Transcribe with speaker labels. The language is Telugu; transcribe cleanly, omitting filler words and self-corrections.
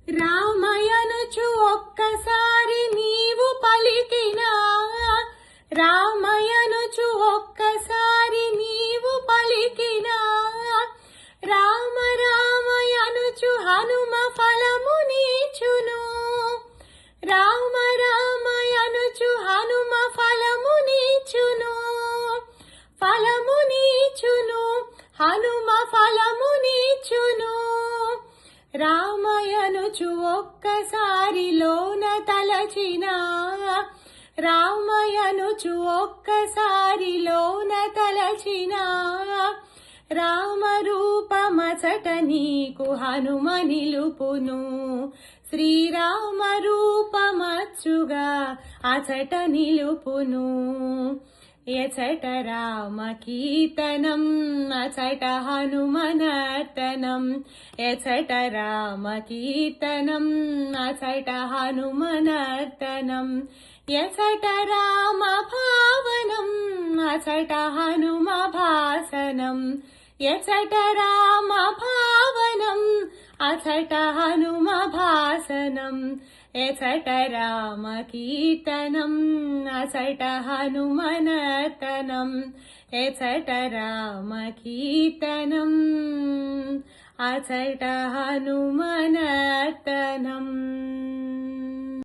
Speaker 1: రామయనుచు ఒక్కసారి నీవు పలికినా, రామయనుచు ఒక్కసారి నీవు పలికినా, రామ రామయనుచు హనుమ ఫలము నీచును, రామ రామయనుచు హనుమ ఫలము నీచును, ఫలము నీచును, హనుమ ఫలము నీచును. రామయనుచు ఒక్కసారిలోన తలచినా, రామయనుచు ఒక్కసారిలోన తలచినా, రామరూపమచట నీకు హనుమ నిలుపును, శ్రీరామ రూపమచ్చుగా అచట నిలుపును. ఎచట రామ కీర్తనం అచట హనుమనర్తనం, ఎచట రామ కీర్తనం అచట హనుమనర్తనం, ఎచట రామ భావనం అచట హనుమ భాసనం, ఎచట రామ భావనం అచట హనుమ భాసనం, ఎచట రామ కీర్తనం అచట హనుమనర్తనం, ఎచట రామ కీర్తనం అచట హనుమనర్తనం.